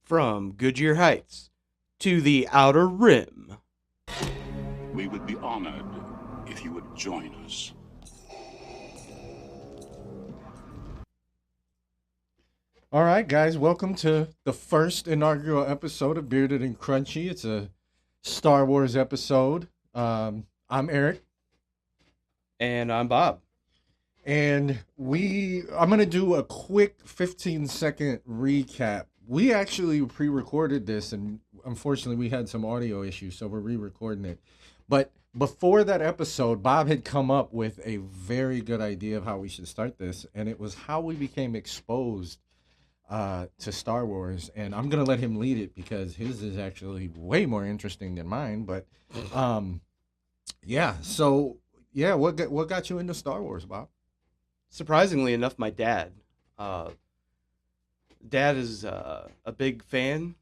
From Goodyear Heights to the Outer Rim. We would be honored if you would join us. All right, guys, welcome to the first inaugural episode of Bearded and Crunchy. It's a Star Wars episode. I'm Eric, And I'm Bob. and I'm gonna do a quick 15-second recap. We actually pre-recorded this, and unfortunately, we had some audio issues, so we're re-recording it. But before that episode, Bob had come up with a very good idea of how we should start this, and it was how we became exposed to Star Wars, and I'm gonna let him lead it because his is actually way more interesting than mine. But yeah. So yeah, what got you into Star Wars, Bob? Surprisingly enough, my dad. Dad is a big fan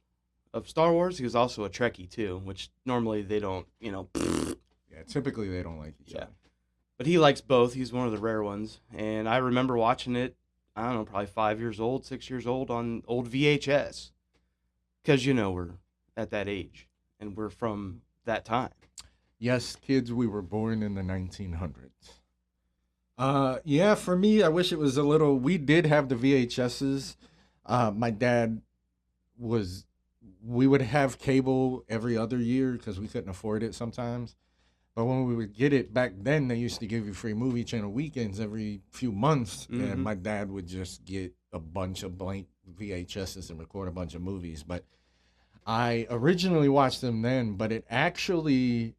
of Star Wars. He was also a Trekkie too, which normally they don't, Yeah, typically they don't like each yeah. other. But he likes both. He's one of the rare ones. And I remember watching it, I don't know, probably 5 years old, 6 years old on old VHS. Because, we're at that age and we're from that time. Yes, kids, we were born in the 1900s. Yeah, for me, I wish it was a little. We did have the VHSs. My dad was. We would have cable every other year because we couldn't afford it sometimes. But when we would get it back then, they used to give you free movie channel weekends every few months, and my dad would just get a bunch of blank VHSs and record a bunch of movies. But I originally watched them then, but it actually,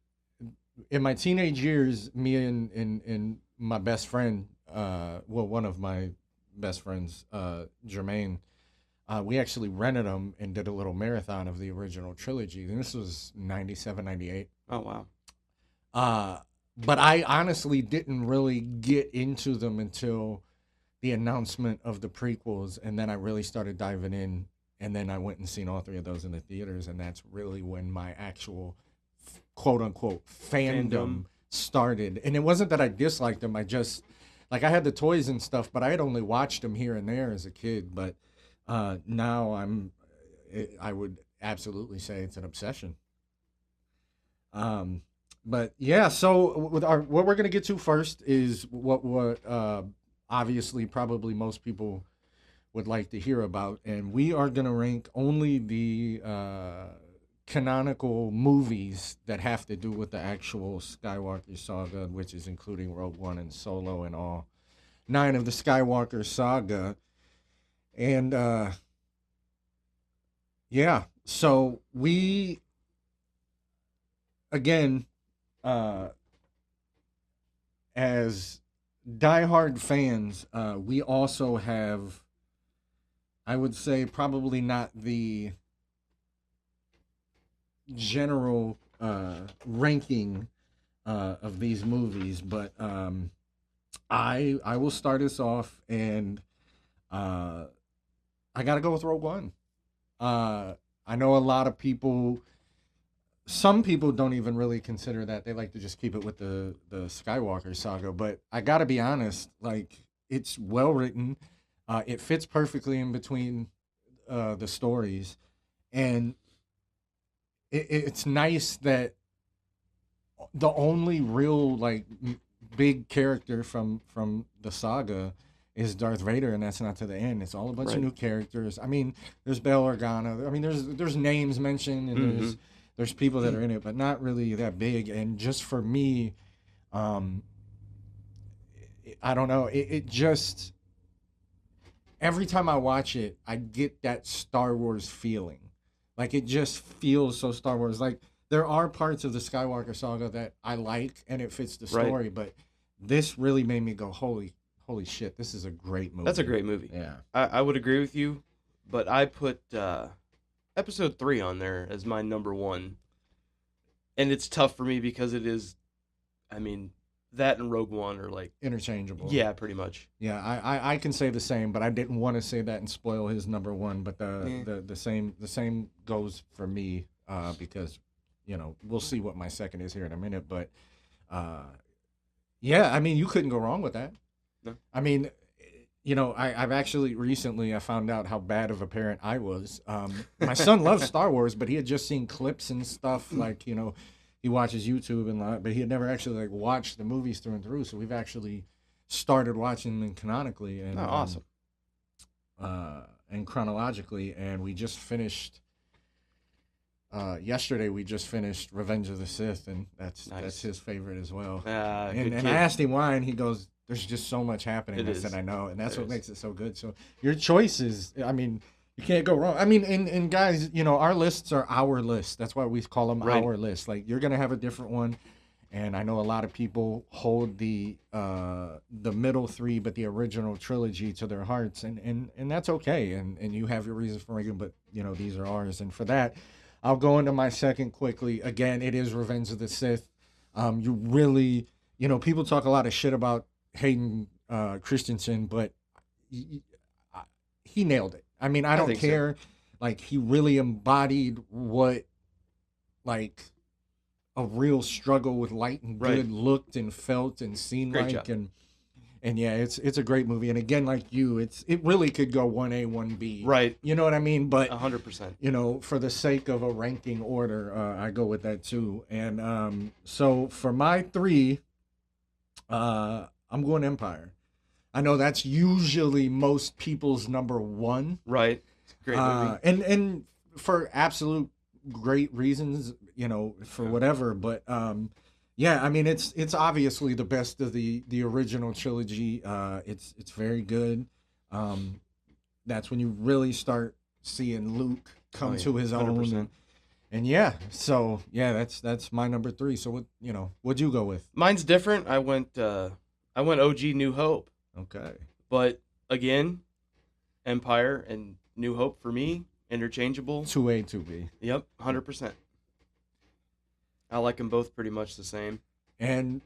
in my teenage years, me and my best friend, one of my best friends, Jermaine, we actually rented them and did a little marathon of the original trilogy. And this was 97, 98. Oh, wow. But I honestly didn't really get into them until the announcement of the prequels, and then I really started diving in, and then I went and seen all three of those in the theaters, and that's really when my actual quote unquote fandom started. And it wasn't that I disliked them; I just like I had the toys and stuff, but I had only watched them here and there as a kid. But now I would absolutely say it's an obsession. But yeah, so what we're gonna get to first is what obviously probably most people would like to hear about, and we are gonna rank only the canonical movies that have to do with the actual Skywalker saga, which is including Rogue One and Solo and all nine of the Skywalker saga, and yeah, so we again uh, as diehard fans, we also have, I would say, probably not the general ranking of these movies, but I will start us off, and I got to go with Rogue One. I know a lot of people, some people don't even really consider that. They like to just keep it with the Skywalker saga. But I gotta be honest, like it's well written. It fits perfectly in between the stories, and it's nice that the only real like big character from the saga is Darth Vader, and that's not to the end. It's all a bunch of Right. new characters. I mean, there's Bail Organa. I mean, there's names mentioned, and there's people that are in it, but not really that big. And just for me, um, I don't know. It just every time I watch it, I get that Star Wars feeling. Like it just feels so Star Wars. Like there are parts of the Skywalker saga that I like, and it fits the Right. story. But this really made me go, holy shit! This is a great movie. That's a great movie. Yeah. I would agree with you, but I put episode 3 on there as my number one. And it's tough for me because it is, I mean, that and Rogue One are like, Interchangeable. yeah, pretty much. Yeah, I can say the same, but I didn't want to say that and spoil his number one. But Yeah. the same goes for me because we'll see what my second is here in a minute. But yeah, I mean you couldn't go wrong with that. No. I mean you know, I've actually recently I found out how bad of a parent I was. My son loves Star Wars, but he had just seen clips and stuff. Like, you know, he watches YouTube and lot, but he had never actually like watched the movies through and through. So we've actually started watching them canonically and Oh, awesome. and chronologically, and we just finished. Yesterday we just finished Revenge of the Sith, and that's Nice. his favorite as well. Good And kid. I asked him why, and he goes, "There's just so much happening." It I is. said, "I know," and that's It what is. makes it so good. So your choices, I mean, you can't go wrong. I mean, and guys, you know, our lists are our lists. That's why we call them Right. our lists. Like you're gonna have a different one, and I know a lot of people hold the middle three, but the original trilogy to their hearts, and that's okay. And you have your reasons for it, but you know these are ours, and for that. I'll go into my second quickly. Again, it is Revenge of the Sith. You really, you know, people talk a lot of shit about Hayden Christensen, but he, he nailed it. I mean, I don't think so. care. Like, he really embodied what, like, a real struggle with light and Right. good looked and felt and seemed Great like. job. And yeah, it's a great movie. And again, like you, it really could go 1A, 1B. Right. You know what I mean? But 100%. you know, for the sake of a ranking order, I go with that too. And so for my three, I'm going Empire. I know that's usually most people's number one. Right. It's a great movie. And for absolute great reasons, you know, for whatever. But yeah, I mean, it's obviously the best of the original trilogy. It's very good. That's when you really start seeing Luke come Oh, yeah. to his own. 100%. And yeah, so yeah, that's my number three. So what, you know, what'd you go with? Mine's different. I went OG New Hope. Okay. But again, Empire and New Hope for me, interchangeable. 2A, 2B. Yep, 100%. I like them both pretty much the same. And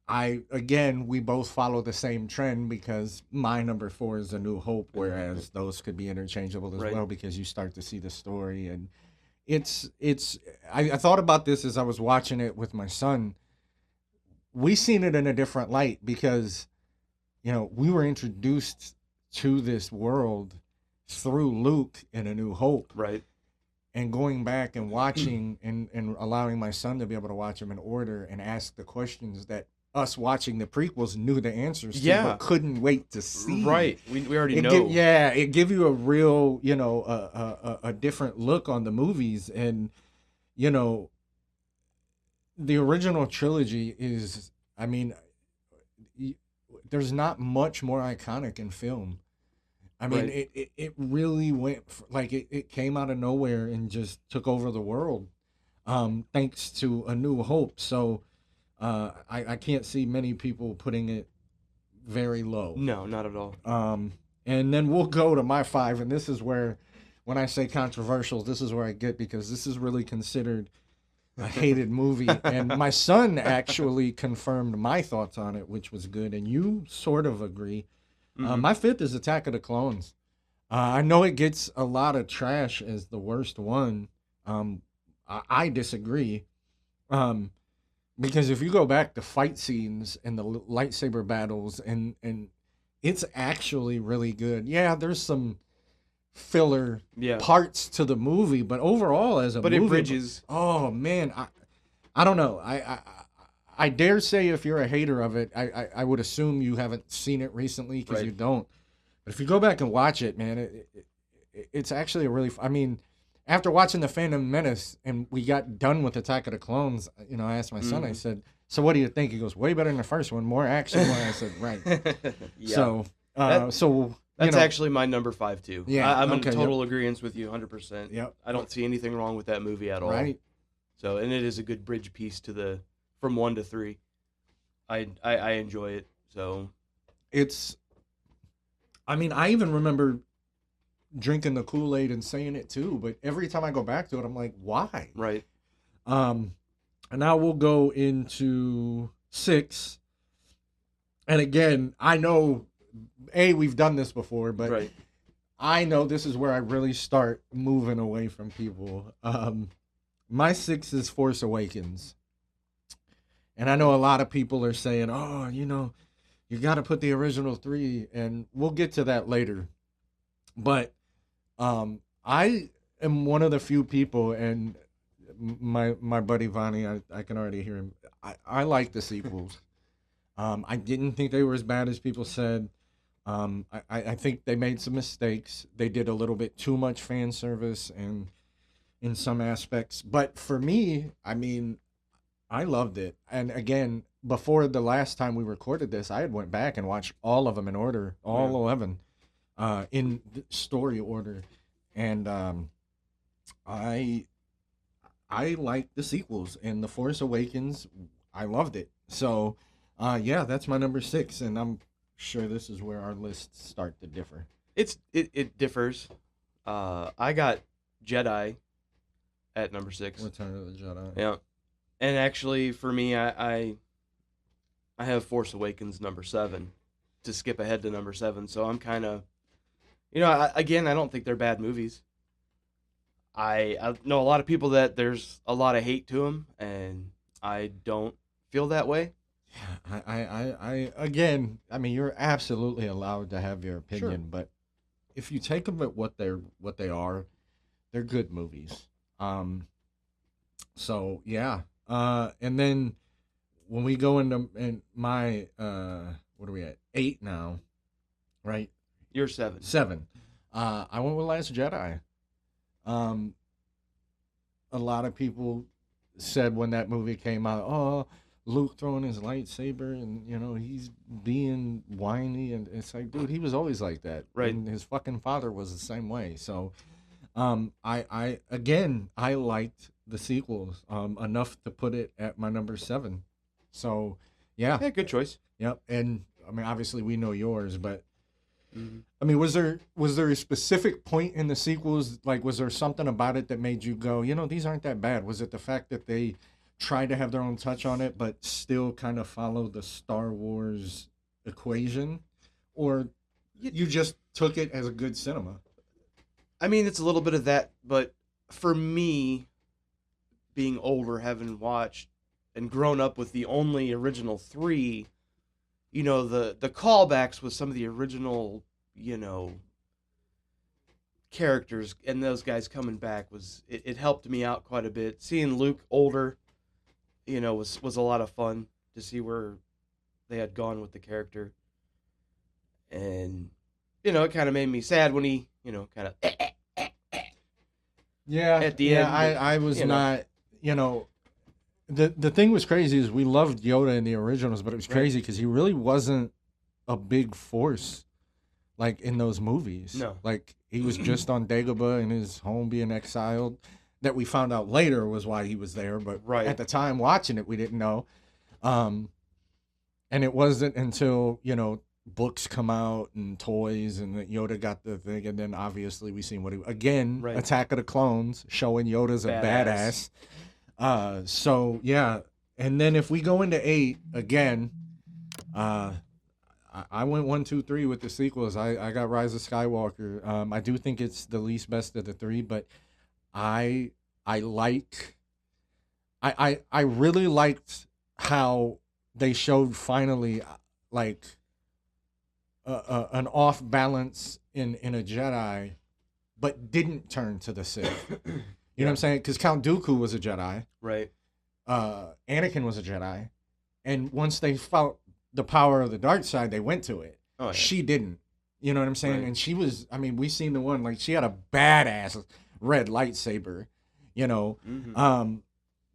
we both follow the same trend because my number four is A New Hope, whereas those could be interchangeable as Right. well because you start to see the story. And I thought about this as I was watching it with my son. We seen it in a different light because, you know, we were introduced to this world through Luke in A New Hope. Right. And going back and watching and allowing my son to be able to watch them in order and ask the questions that us watching the prequels knew the answers to, Yeah. but couldn't wait to see. Right. We already It know. it give you a real, you know, a different look on the movies. And, you know, the original trilogy is, I mean, there's not much more iconic in film. I mean, Right. it really went like it came out of nowhere and just took over the world, thanks to A New Hope. So I can't see many people putting it very low. No, not at all. And then we'll go to my five, and this is where, when I say controversial, this is where I get, because this is really considered a hated movie. And my son actually confirmed my thoughts on it, which was good, and you sort of agree. Mhm. My fifth is Attack of the Clones. I know it gets a lot of trash as the worst one. I disagree. Because if you go back to fight scenes and the lightsaber battles, and it's actually really good. Yeah, there's some filler Yeah. parts to the movie, but overall as a But movie, it bridges. oh man, I don't know. I dare say if you're a hater of it, I would assume you haven't seen it recently because Right. you don't. But if you go back and watch it, man, it's actually a really. I mean, after watching the Phantom Menace and we got done with Attack of the Clones, you know, I asked my son. I Mhm. said, "So what do you think?" He goes, "Way better than the first one, more action." I said, "Right." Yeah. So, That- so That's you know, actually my number 5 too. Yeah, I'm okay, in total agreement with you 100%. Yep. I don't see anything wrong with that movie at all. right. So, and it is a good bridge piece to the from 1 to 3. I enjoy it. So, It's. I mean, I even remember drinking the Kool-Aid and saying it too, but every time I go back to it, I'm like, why? right. And now we'll go into 6. And again, I know, we've done this before, but Right. I know this is where I really start moving away from people. My 6 is Force Awakens. And I know a lot of people are saying, oh, you know, you got to put the original 3, and we'll get to that later. But I am one of the few people, and my buddy Vonnie, I can already hear him. I like the sequels. I didn't think they were as bad as people said. I think they made some mistakes. They did a little bit too much fan service and in some aspects. But for me, I mean, I loved it. And again, before the last time we recorded this, I had went back and watched all of them in order, all 11, in story order, and I like the sequels, and The Force Awakens. I loved it. So, yeah, that's my number 6, and I'm sure this is where our lists start to differ. It differs. I got Jedi at number 6. Return of the Jedi. Yeah, and actually for me, I have Force Awakens number 7 to skip ahead to number 7. So I'm kind of, I don't think they're bad movies. I know a lot of people that there's a lot of hate to them, and I don't feel that way. I again, I mean, you're absolutely allowed to have your opinion, Sure. but if you take them at what they are, they're good movies. So yeah. And then when we go into my what are we at? 8 now, right? You're 7. 7. I went with Last Jedi. A lot of people said when that movie came out, oh, Luke throwing his lightsaber, and he's being whiny, and it's like, dude, he was always like that, Right. And his fucking father was the same way. So, I again, I liked the sequels enough to put it at my number 7. So, yeah, Yeah, good choice. yep. And I mean, obviously, we know yours, but Mhm. I mean, was there a specific point in the sequels? Like, was there something about it that made you go, these aren't that bad? Was it the fact that they tried to have their own touch on it, but still kind of follow the Star Wars equation, or you just took it as a good cinema? I mean, it's a little bit of that, but for me, being older, having watched and grown up with the only original 3, the callbacks with some of the original, characters and those guys coming back it helped me out quite a bit. Seeing Luke older, was a lot of fun to see where they had gone with the character. And, it kind of made me sad when he, kind of Yeah, at the end, I was you know. not, the thing was crazy is we loved Yoda in the originals, but it was Right. crazy because he really wasn't a big force like in those movies. No. Like he was just on Dagobah in his home being exiled. That we found out later was why he was there, but Right. at the time watching it, we didn't know. And it wasn't until books come out and toys and that Yoda got the thing, and then obviously we seen what he again Right. Attack of the Clones showing Yoda's a badass. So yeah, and then if we go into 8 again, I went 1, 2, 3 with the sequels. I got Rise of Skywalker. I do think it's the least best of the 3, but I really liked how they showed finally like an off balance in a Jedi, but didn't turn to the Sith. You know what I'm saying? Because Count Dooku was a Jedi. Right. Anakin was a Jedi, and once they felt the power of the dark side, they went to it. Oh, yeah. She didn't. You know what I'm saying? Right. And she was. I mean, we seen the one like she had a badass red lightsaber. Mhm.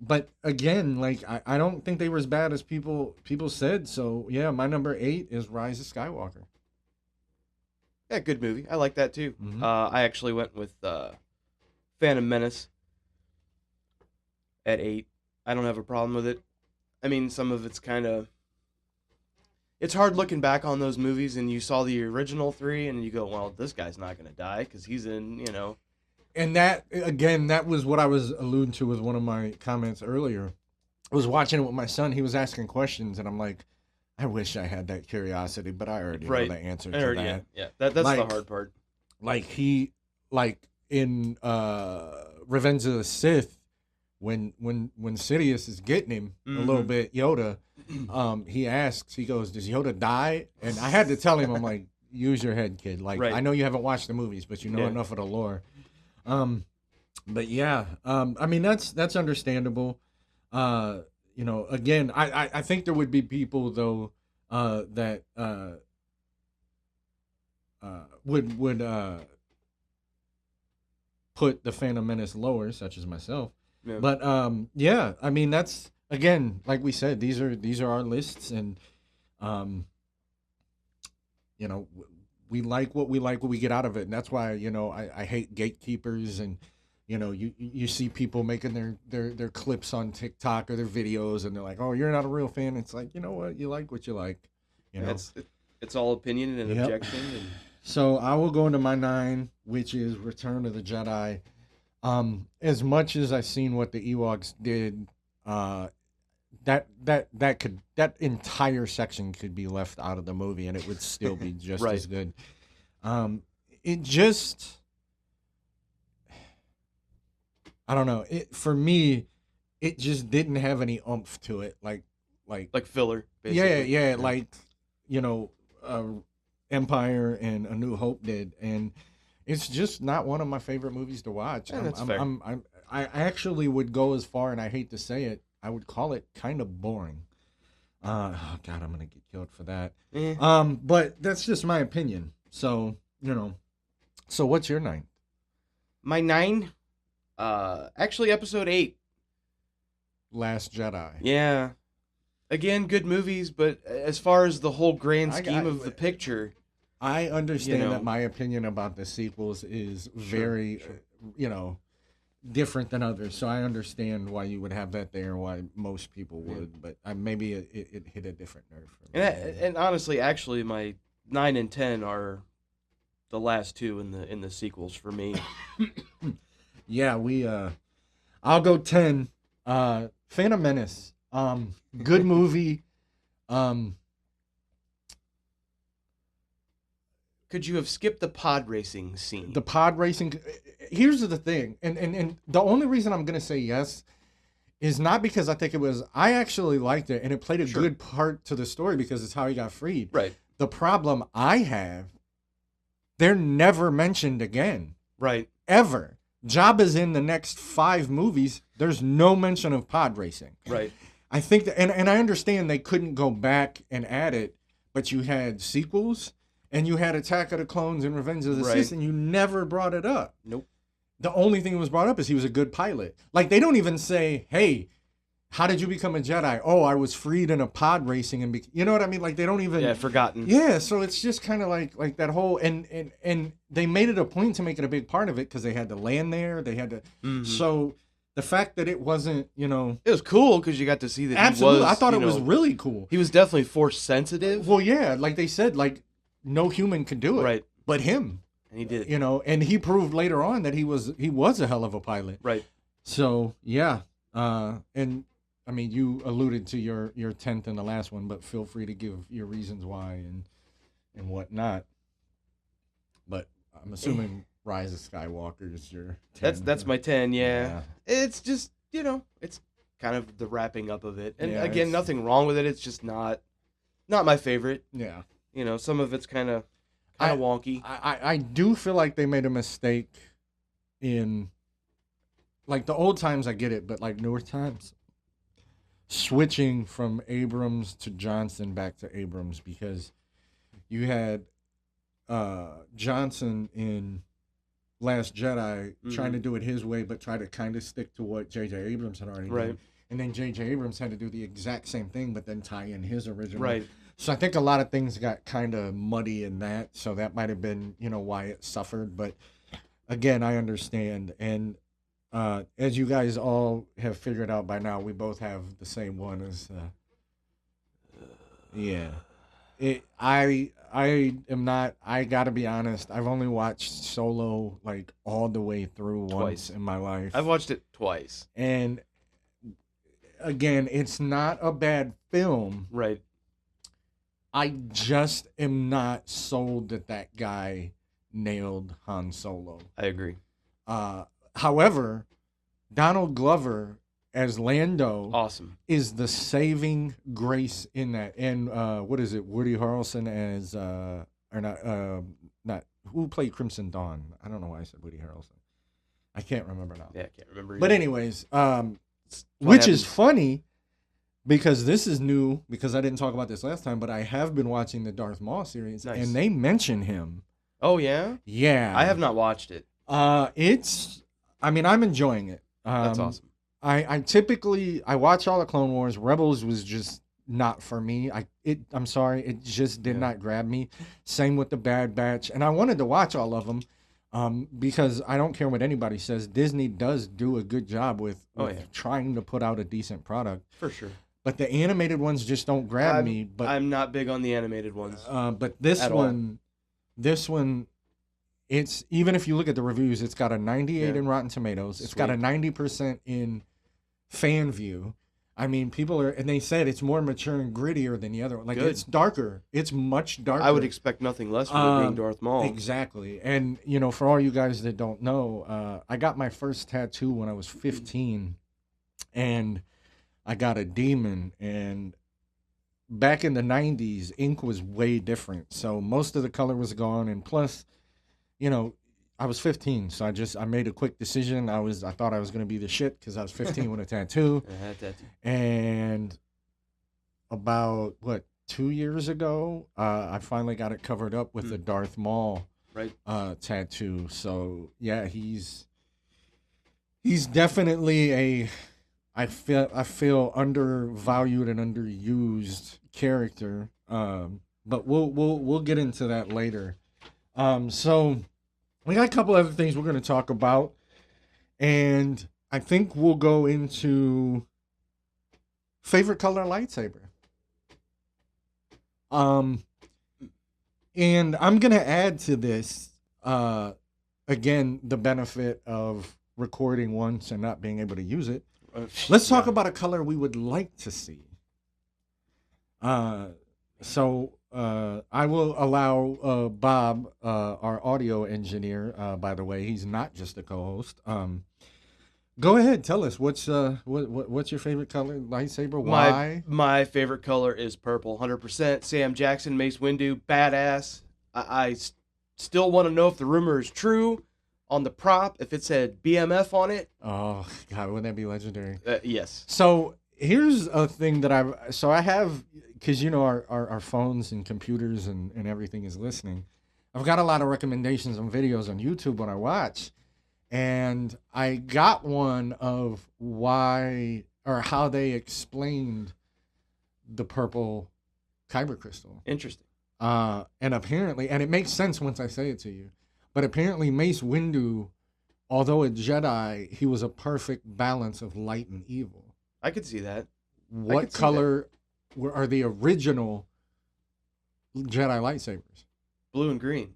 But again, like I don't think they were as bad as people said. So yeah, my number 8 is Rise of Skywalker. Yeah, good movie. I like that too. Mhm. I actually went with Phantom Menace at 8. I don't have a problem with it. I mean, some of it's kind of... It's hard looking back on those movies, and you saw the original 3, and you go, well, this guy's not going to die, because he's in, And that again, that was what I was alluding to with one of my comments earlier. I was watching it with my son. He was asking questions, and I'm like, I wish I had that curiosity, but I already Right. know the answer I to heard- that. yeah. That's the Like- hard part. Like in Revenge of the Sith, when Sidious is getting him a little bit, Yoda, he asks, he goes, "Does Yoda die?" And I had to tell him, I'm like, use your head, kid. Like, Right. I know you haven't watched the movies, but you know Yeah. enough of the lore. But yeah, I mean that's understandable. You know, again, I think there would be people though that would put the Phantom Menace lower, such as myself. Yeah. But yeah, I mean that's again, like we said, these are our lists, and you know, we like what we get out of it, and that's why, you know, I hate gatekeepers, and you know, you see people making their clips on TikTok or their videos, and they're like, oh, you're not a real fan. It's like, you know what, you like what you like, you know. It's all opinion and Yep. objection. And So I will go into my 9, which is Return of the Jedi. As much as I've seen what the Ewoks did, that entire section could be left out of the movie, and it would still be just Right. as good. It just, I don't know. It, for me, it just didn't have any oomph to it. Like filler, basically. yeah, like, you know, Empire and A New Hope did, and it's just not one of my favorite movies to watch. Yeah, that's fair. I actually would go as far, and I hate to say it, I would call it kind of boring. Oh God, I'm gonna get killed for that. But that's just my opinion. So, you know, so what's your 9? My 9, actually Episode 8. Last Jedi. Yeah. Again, good movies, but as far as the whole grand scheme of the picture, I understand you know. that my opinion about the sequels is very, you know, different than others. So I understand why you would have that there and why most people would. But maybe it hit a different nerve for me. and honestly, actually, my 9 and 10 are the last two in the sequels for me. Yeah, I'll go 10. Phantom Menace. Good movie. Could you have skipped the pod racing scene? The pod racing. Here's the thing, and the only reason I'm gonna say yes is not because I think it was. I actually liked it, and it played a good part to the story because it's how he got freed. Right. The problem I have, they're never mentioned again. Right. Ever. Jabba's in the next 5 movies. There's no mention of pod racing. Right. I think that, and I understand they couldn't go back and add it, but you had sequels and you had Attack of the Clones and Revenge of the Sith, and you never brought it up. Nope. The only thing that was brought up is he was a good pilot. Like, they don't even say, hey, how did you become a Jedi? Oh, I was freed in a pod racing, and you know what I mean? Like, they don't even. Yeah, forgotten. Yeah, so it's just kind of like that whole, and they made it a point to make it a big part of it because they had to land there. They had to. So the fact that it wasn't, you know, it was cool because you got to see that. Absolutely, He was, I thought it was really cool. He was definitely force sensitive. Well, yeah, like they said, like no human could do it, Right. but him. And he did it. You know, and he proved later on that he was a hell of a pilot. Right. So yeah, and I mean, you alluded to your 10th and the last one, but feel free to give your reasons why and whatnot. But I'm assuming Rise of Skywalker is your 10. That's my 10. Yeah. Yeah. It's just, you know, it's kind of the wrapping up of it. And Yeah, again, it's- nothing wrong with it. It's just not my favorite. Yeah. You know, some of it's kind of wonky. I do feel like they made a mistake in, like, the old times I get it, but like newer times, switching from Abrams to Johnson back to Abrams, because you had Johnson in Last Jedi trying to do it his way, but try to kind of stick to what J.J. Abrams had already done. And then J.J. Abrams had to do the exact same thing, but then tie in his original. Right. So I think a lot of things got kind of muddy in that. So that might have been, you know, why it suffered. But again, I understand. And as you guys all have figured out by now, we both have the same one as, yeah. I am not, I gotta be honest, I've only watched Solo like all the way through once in my life. I've watched it twice. And again, it's not a bad film. Right. I just am not sold that guy nailed Han Solo. I agree. However, Donald Glover as Lando Awesome. is the saving grace in that. And what is it? Woody Harrelson as or not who played Crimson Dawn? I don't know why I said Woody Harrelson. I can't remember now. Yeah, I can't remember. But either. anyways, What which is happened? funny because this is new because I didn't talk about this last time, but I have been watching the Darth Maul series Nice. and they mention him. Oh yeah, Yeah. I have not watched it. I'm enjoying it. That's awesome. I typically watch all the Clone Wars. Rebels was just not for me. I'm sorry, it just did Yeah. not grab me. Same with the Bad Batch, and I wanted to watch all of them, because I don't care what anybody says. Disney does do a good job with Oh, yeah. trying to put out a decent product, For sure. but the animated ones just don't grab me. But I'm not big on the animated ones. but this At all. one, it's even if you look at the reviews, it's got a 98 Yeah. in Rotten Tomatoes. It's got a Sweet. 90% in Fan View. I mean, people are, and they said it's more mature and grittier than the other one. Like Good. it's darker. It's much darker. I would expect nothing less from it being Darth Maul. Exactly. And for all you guys that don't know, I got my first tattoo when I was 15, and I got a demon. And back in the 90s, ink was way different. So most of the color was gone. And plus, I was 15, so I made a quick decision. I thought I was gonna be the shit because I was 15 with a tattoo. I had that. And about 2 years ago, I finally got it covered up with the Darth Maul Right. tattoo. So yeah, he's definitely I feel undervalued and underused character. But we'll get into that later. So we got a couple other things we're going to talk about, and I think we'll go into favorite color lightsaber. And I'm going to add to this, again, the benefit of recording once and not being able to use it. Let's talk about a color we would like to see. So I will allow Bob, our audio engineer, by the way, he's not just a co-host. Go ahead, tell us what's your favorite color lightsaber? Why? My favorite color is purple, 100%. Sam Jackson, Mace Windu, badass. I still want to know if the rumor is true on the prop, if it said BMF on it. Oh God, wouldn't that be legendary? Yes. So here's a thing that I have, because our phones and computers and everything is listening. I've got a lot of recommendations on videos on YouTube when I watch, and I got one of why or how they explained the purple kyber crystal. Interesting. And apparently, and it makes sense once I say it to you, but apparently Mace Windu, although a Jedi, he was a perfect balance of light and evil. I could see that. What color are the original Jedi lightsabers? Blue and green.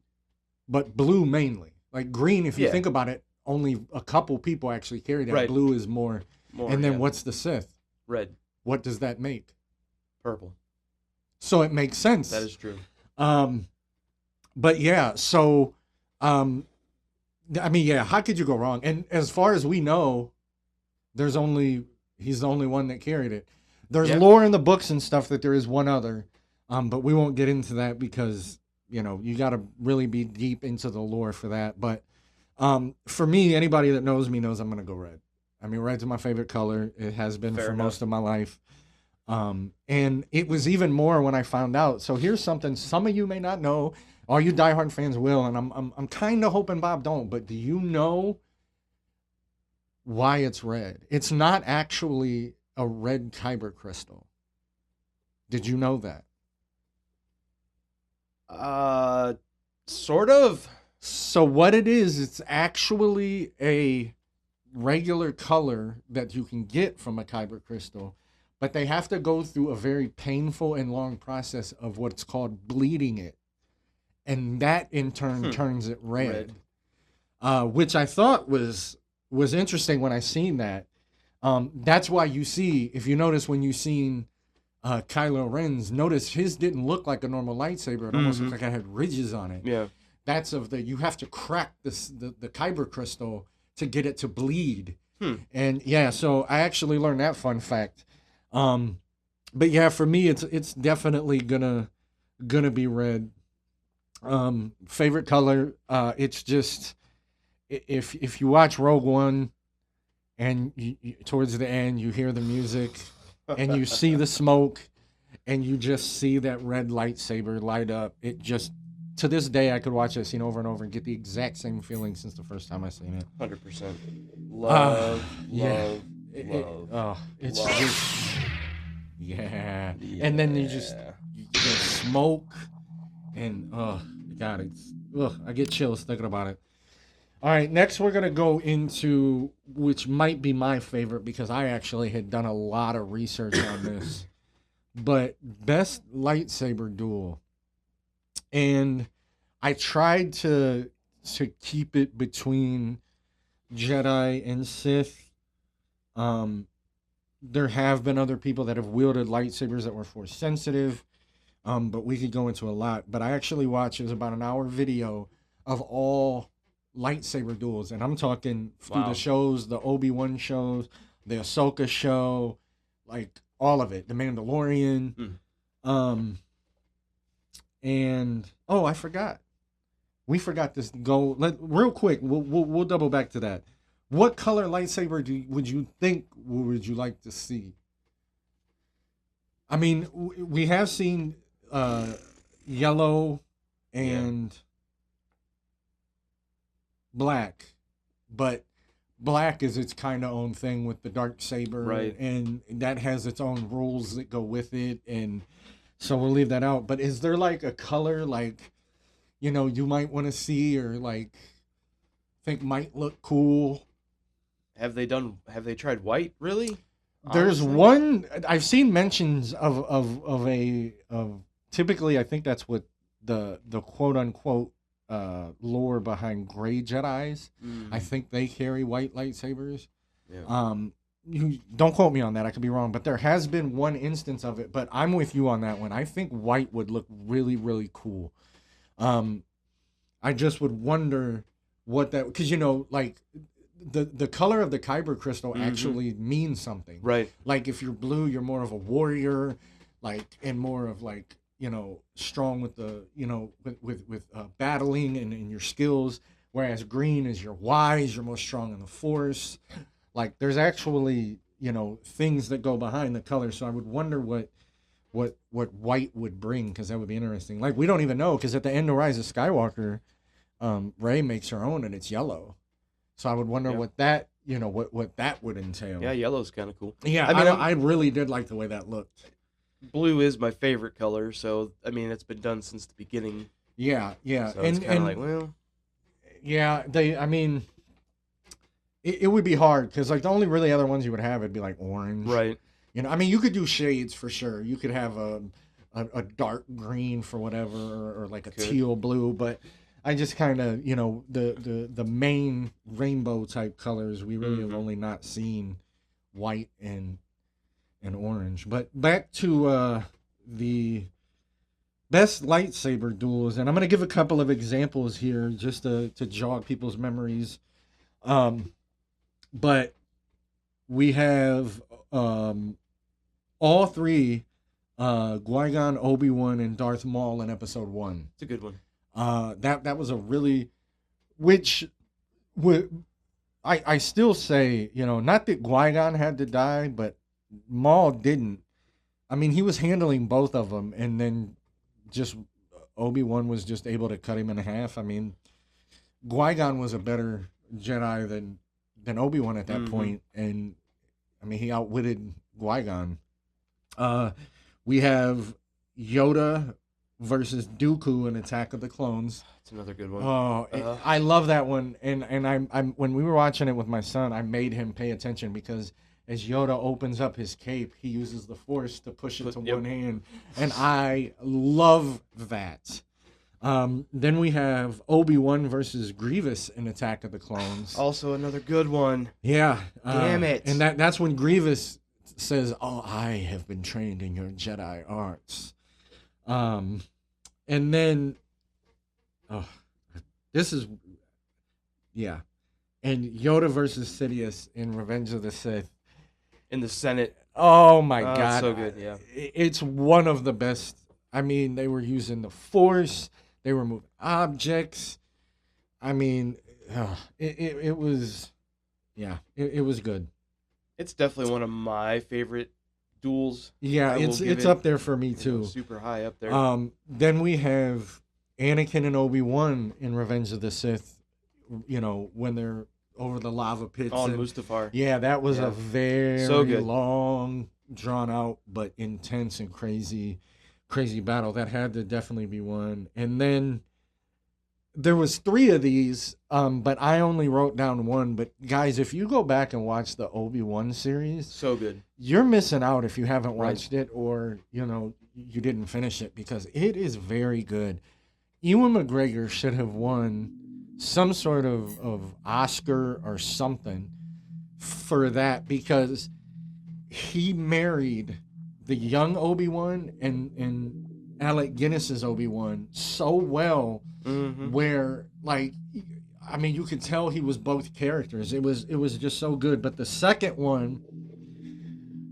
But blue mainly. Like green, if you Yeah. think about it, only a couple people actually carry that. Right. Blue is more. And then yeah. what's the Sith? Red. What does that make? Purple. So it makes sense. That is true. But yeah, so how could you go wrong? And as far as we know, he's the only one that carried it. There's lore in the books and stuff that there is one other, but we won't get into that because you got to really be deep into the lore for that. But for me, anybody that knows me knows I'm gonna go red. I mean, red's my favorite color. It has been Fair for enough. most of my life. And it was even more when I found out. So here's something some of you may not know. All you diehard fans will, and I'm kind of hoping Bob don't. But do you know why it's red? It's not actually a red kyber crystal. Did you know that? Sort of. So what it is, it's actually a regular color that you can get from a kyber crystal, but they have to go through a very painful and long process of what's called bleeding it. And that in turn turns it red. Which I thought was interesting when I seen that. That's why you see, if you notice when you seen Kylo Ren's, notice his didn't look like a normal lightsaber. It almost looked like it had ridges on it. Yeah. That's you have to crack the kyber crystal to get it to bleed. And yeah, so I actually learned that fun fact. But yeah, for me, it's definitely gonna be red. Favorite color, it's just if you watch Rogue One and towards the end you hear the music and you see the smoke and you just see that red lightsaber light up, it just to this day I could watch that scene over and over and get the exact same feeling since the first time I seen it. 100%. Ah, Love, yeah. love, love. It's love. just yeah. And then you get smoke and oh god, it's I get chills thinking about it. All right, next we're gonna go into which might be my favorite because I actually had done a lot of research on this, but best lightsaber duel, and I tried to keep it between Jedi and Sith. There have been other people that have wielded lightsabers that were force sensitive, but we could go into a lot. But I actually watched, it was about an hour video of all lightsaber duels, and I'm talking through the shows, the Obi-Wan shows, the Ahsoka show, like all of it, the Mandalorian. And oh, I forgot. We forgot this. Real quick. We'll double back to that. What color lightsaber would you think would you like to see? I mean, we have seen yellow and black, but black is its kind of own thing with the dark saber, right? And that has its own rules that go with it, and so we'll leave that out. But is there like a color like you might want to see or like think might look cool? Have they tried white, really? There's Honestly? one I've seen mentions of typically I think that's what the quote unquote lore behind gray Jedis. I think they carry white lightsabers. Yeah. You don't quote me on that, I could be wrong, but there has been one instance of it, but I'm with you on that one. I think white would look really, really cool. I just would wonder what that, because like the color of the kyber crystal actually means something, right? Like if you're blue, you're more of a warrior, like, and more of like strong with the with battling and your skills, whereas green is you're wise, you're more strong in the force. Like there's actually things that go behind the color, so I would wonder what white would bring, because that would be interesting. Like we don't even know, because at the end of Rise of Skywalker, Rey makes her own and it's yellow. So I would wonder what that what that would entail. Yeah, yellow's kind of cool. Yeah, I mean, I really did like the way that looked. Blue is my favorite color, so I mean it's been done since the beginning. Yeah. So it's kind of like, well, yeah, I mean, it would be hard because like the only really other ones you would have would be like orange, right? I mean, you could do shades for sure. You could have a dark green for whatever, or like a teal blue, but I just kind of the main rainbow type colors we really have only not seen white and orange. But back to the best lightsaber duels, and I'm gonna give a couple of examples here just to jog people's memories. But we have all three, Qui-Gon, Obi-Wan, and Darth Maul in Episode 1. It's a good one. That was a really, which would I still say, not that Qui-Gon had to die, but Maul didn't. I mean, he was handling both of them, and then just Obi-Wan was just able to cut him in half. I mean, Qui-Gon was a better Jedi than Obi-Wan at that point, and I mean, he outwitted Qui-Gon. We have Yoda versus Dooku in Attack of the Clones. It's another good one. Oh, I love that one. And I'm when we were watching it with my son, I made him pay attention, because as Yoda opens up his cape, he uses the Force to push it to one hand, and I love that. Then we have Obi-Wan versus Grievous in Attack of the Clones. Also another good one. Yeah. Damn it. And that's when Grievous says, "Oh, I have been trained in your Jedi arts." And then, this is, yeah. and Yoda versus Sidious in Revenge of the Sith. In the Senate. Oh my Oh, god. it's so good, yeah. It's one of the best. I mean, they were using the Force, they were moving objects. I mean, it was, yeah, it was good. It's definitely one of my favorite duels. Yeah, I will it's give it's it, up there for me you know, too. super high up there. Then we have Anakin and Obi-Wan in Revenge of the Sith, you know, when they're over the lava pits. On and- Mustafar. Yeah, that was Yeah. a very So good. long, drawn out, but intense and crazy battle. That had to definitely be one. And then there was 3 of these, but I only wrote down one. But guys, if you go back and watch the Obi-Wan series, So good. you're missing out if you haven't Right. watched it, or you know you didn't finish it, because it is very good. Ewan McGregor should have won some sort of Oscar or something for that, because he married the young Obi-Wan and Alec Guinness's Obi-Wan so well, Mm-hmm. where, like, I mean, you could tell he was both characters. It was just so good. But the second one,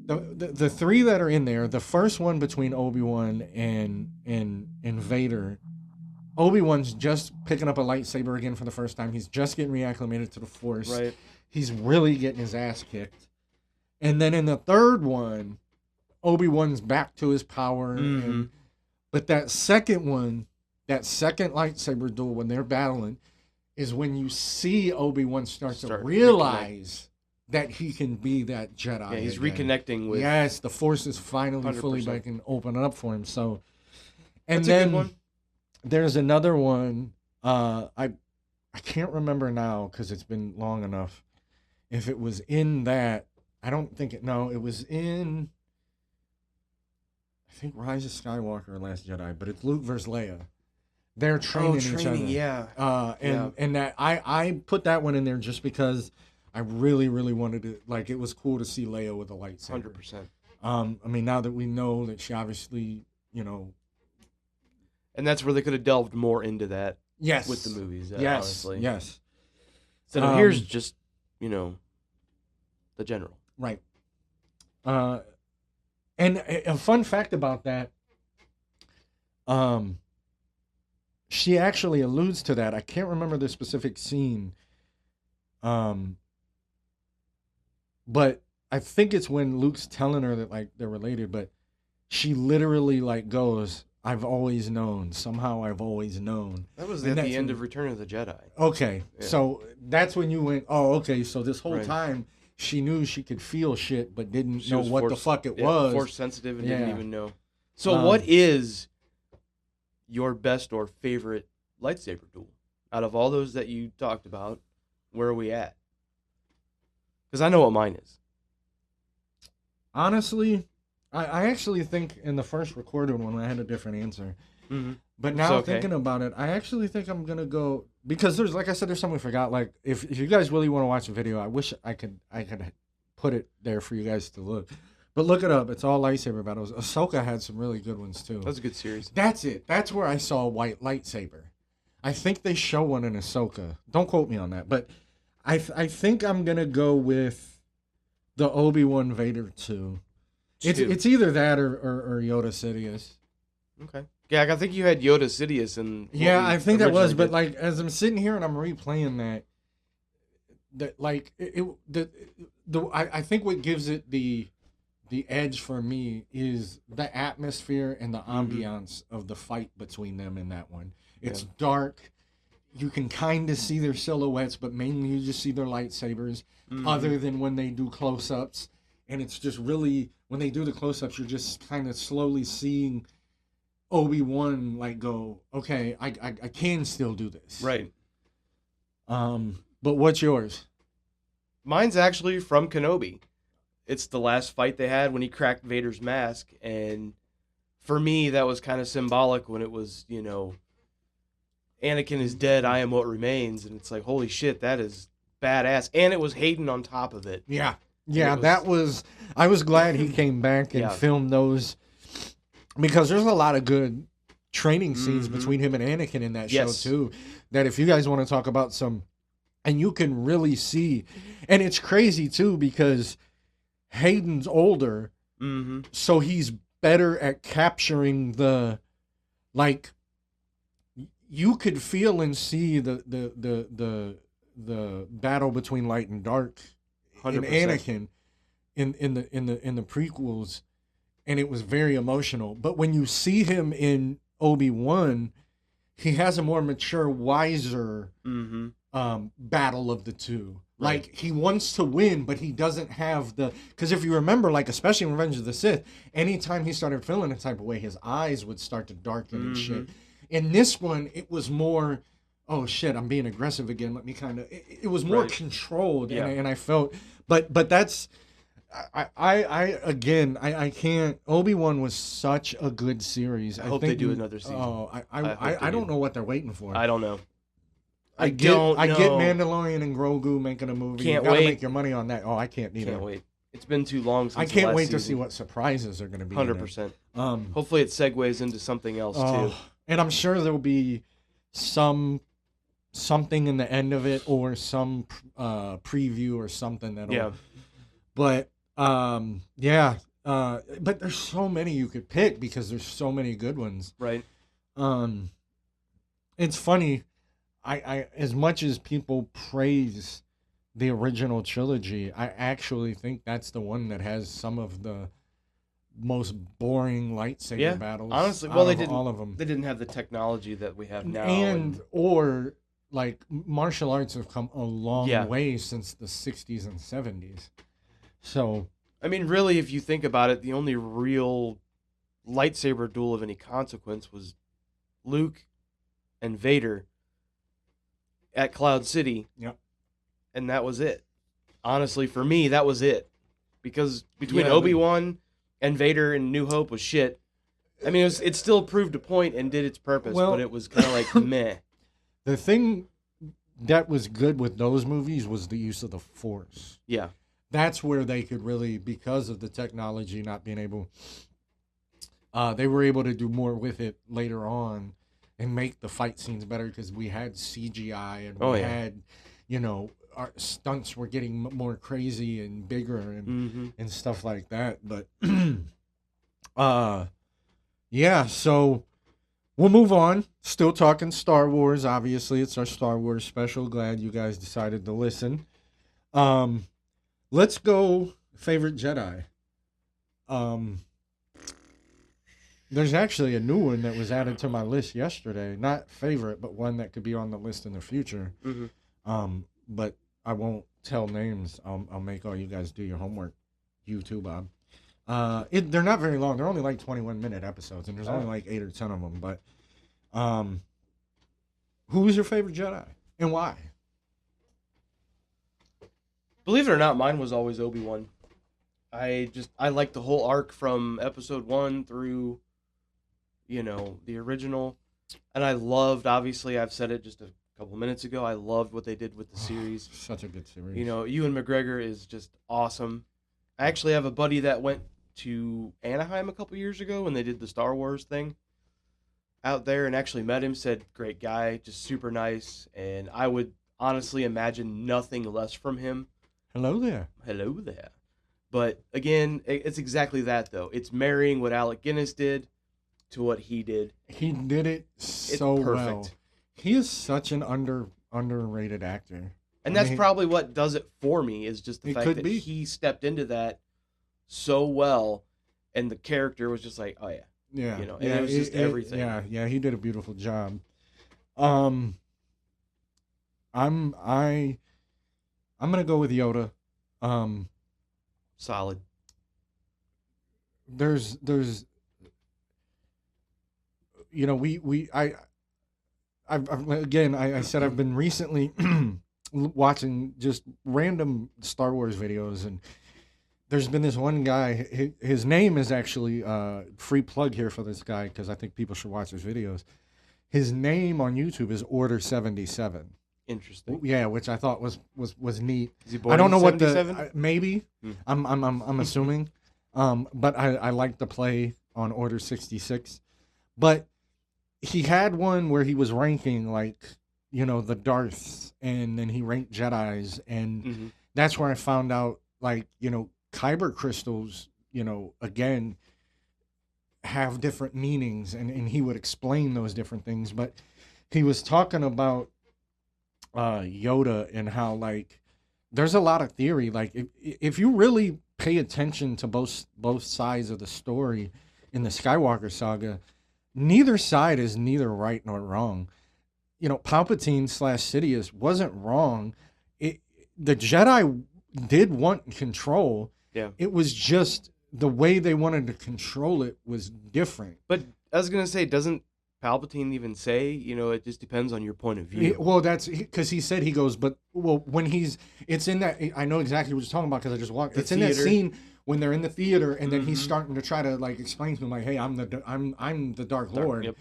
the 3 that are in there, the first one between Obi-Wan and Vader, Obi-Wan's just picking up a lightsaber again for the first time. He's just getting reacclimated to the Force. Right. He's really getting his ass kicked. And then in the third one, Obi-Wan's back to his power. Mhm. But that second one, that second lightsaber duel when they're battling, is when you see Obi-Wan start to Start realize that he can be that Jedi. Yeah, he's again. reconnecting with. Yes, the Force is finally fully 100%. back and open up for him. So, and That's a then good one. there's another one. I can't remember now because it's been long enough. If it was in that, I don't think it. No, it was in. I think Rise of Skywalker or Last Jedi, but it's Luke versus Leia. They're training each other. Yeah. And that I put that one in there just because I really wanted to, like, it was cool to see Leia with a lightsaber. 100%. I mean, now that we know that she obviously, And that's where they could have delved more into that yes, with the movies. yes, Honestly. yes, Instead of here's just, the general. right. And a fun fact about that, she actually alludes to that. I can't remember the specific scene, but I think it's when Luke's telling her that, like, they're related, but she literally, like, goes, "I've always known. Somehow I've always known." That was And at that's the end when- of Return of the Jedi. Okay, Yeah. so that's when you went, oh, okay, so this whole Right. time she knew she could feel shit, but didn't She know was what the force- fuck it yeah, was. Force sensitive and Yeah. didn't even know. So what is your best or favorite lightsaber duel? Out of all those that you talked about, where are we at? Because I know what mine is. Honestly, I actually think in the first recorded one I had a different answer. Mm-hmm. But now okay. thinking about it, I actually think I'm gonna go, because there's, like I said, there's something we forgot. Like, if you guys really want to watch a video, I wish I could put it there for you guys to look. But look it up. It's all lightsaber battles. Ahsoka had some really good ones too. That's a good series. That's it. That's where I saw a white lightsaber. I think they show one in Ahsoka. Don't quote me on that, but I think I'm gonna go with the Obi-Wan Vader 2. It's either that or Yoda Sidious. Okay. Yeah, I think you had Yoda Sidious and Yeah, I think that was, but like as I'm sitting here and I'm replaying that like I think what gives it the edge for me is the atmosphere and the ambiance of the fight between them in that one. It's dark. You can kind of see their silhouettes, but mainly you just see their lightsabers, other than when they do close-ups. And it's just really, when they do the close-ups, you're just kind of slowly seeing Obi-Wan like go, okay, I can still do this. Right. But what's yours? Mine's actually from Kenobi. It's the last fight they had when he cracked Vader's mask, and for me that was kind of symbolic when it was, Anakin is dead, I am what remains, and it's like, holy shit, that is badass. And it was Hayden on top of it. Yeah, was- I was glad he came back and Yeah. filmed those, because there's a lot of good training scenes Mhm. between him and Anakin in that Yes. show too, that if you guys want to talk about some And you can really see, and it's crazy too because Hayden's older, Mm-hmm. so he's better at capturing the, like, you could feel and see the battle between light and dark in 100%. Anakin in the prequels, and it was very emotional. But when you see him in Obi-Wan, he has a more mature, wiser Mm-hmm. battle of the two. Right. Like, he wants to win, but he doesn't have the, because if you remember, like, especially in Revenge of the Sith, anytime he started feeling a type of way, his eyes would start to darken and shit. In this one, it was more, oh shit, I'm being aggressive again. Let me kind of, it was more Right. controlled, Yeah. and I felt, but that's, I can't. Obi-Wan was such a good series. I hope they do another season. Oh, I hope they I don't do. know what they're waiting for. I don't know. I get Mandalorian and Grogu making a movie. Can't you gotta wait. make your money on that. Oh, I can't either. Can't wait. It's been too long since I the can't last wait to season. see what surprises are going to be. in it. 100%. Hopefully, Hopefully it segues into something else too. and I'm sure there'll be something in the end of it, or some preview or something that'll. Yeah. But yeah. But there's so many you could pick because there's so many good ones. Right. It's funny. I as much as people praise the original trilogy, I actually think that's the one that has some of the most boring lightsaber Yeah, battles. honestly, out well, they of didn't. all of them. They didn't have the technology that we have now. And or like martial arts have come a long Yeah. way since the 60s and 70s. So I mean, really, if you think about it, the only real lightsaber duel of any consequence was Luke and Vader at Cloud City. Yep. And that was it. Honestly, for me, that was it. Because between Yeah, Obi-Wan and Vader in New Hope was shit. I mean, it still proved a point and did its purpose, Well- but it was kind of like meh. the thing that was good with those movies was the use of the Force. Yeah. That's where they could really, because of the technology not being able, they were able to do more with it later on and make the fight scenes better because we had CGI and we had, our stunts were getting more crazy and bigger and stuff like that. But yeah, so we'll move on. Still talking Star Wars. Obviously, it's our Star Wars special. Glad you guys decided to listen. Let's go favorite Jedi. There's actually a new one that was added to my list yesterday. Not favorite, but one that could be on the list in the future. But I won't tell names. I'll make all you guys do your homework. You too, Bob. They're not very long. They're only like 21-minute episodes, and there's only like 8 or 10 of them. But who was your favorite Jedi and why? Believe it or not, mine was always Obi-Wan. I liked the whole arc from episode 1 through, the original. And I loved, obviously, I've said it just a couple minutes ago, I loved what they did with the series. Such a good series. Ewan McGregor is just awesome. I actually have a buddy that went to Anaheim a couple years ago when they did the Star Wars thing out there and actually met him, said, great guy, just super nice. And I would honestly imagine nothing less from him. Hello there. Hello there. But again, it's exactly that, though. It's marrying what Alec Guinness did to what he did. He did it so perfect. well. He is such an underrated actor. And that's probably what does it for me, is just the It fact could that be. he stepped into that so well, and the character was just like, oh, yeah. Yeah. And it was just everything. Yeah, he did a beautiful job. I'm gonna go with Yoda. Solid. There's I said I've been recently watching just random Star Wars videos, and there's been this one guy. His name is actually free plug here for this guy because I think people should watch his videos. His name on YouTube is Order 77. Interesting. Yeah, which I thought was neat. Is he born I don't in know what 77? maybe. I'm assuming. But I like to play on Order 66. But he had one where he was ranking the Darths, and then he ranked Jedis, and Mm-hmm. that's where I found out, like, Kyber crystals, again, have different meanings, and he would explain those different things. But he was talking about Yoda and how, like, there's a lot of theory. Like, if you really pay attention to both sides of the story in the Skywalker saga, neither side is neither right nor wrong. Palpatine / Sidious wasn't wrong. The Jedi did want control. Yeah. It was just the way they wanted to control it was different. But I was gonna say, doesn't Palpatine even say, it just depends on your point of view? Well, that's because he said, he goes, but when it's in that, I know exactly what you're talking about because I just walked. The It's in that theater. scene when they're in the theater, and then he's Mhm. starting to try to, like, explain to him, like, hey, I'm the Dark Lord. Yep.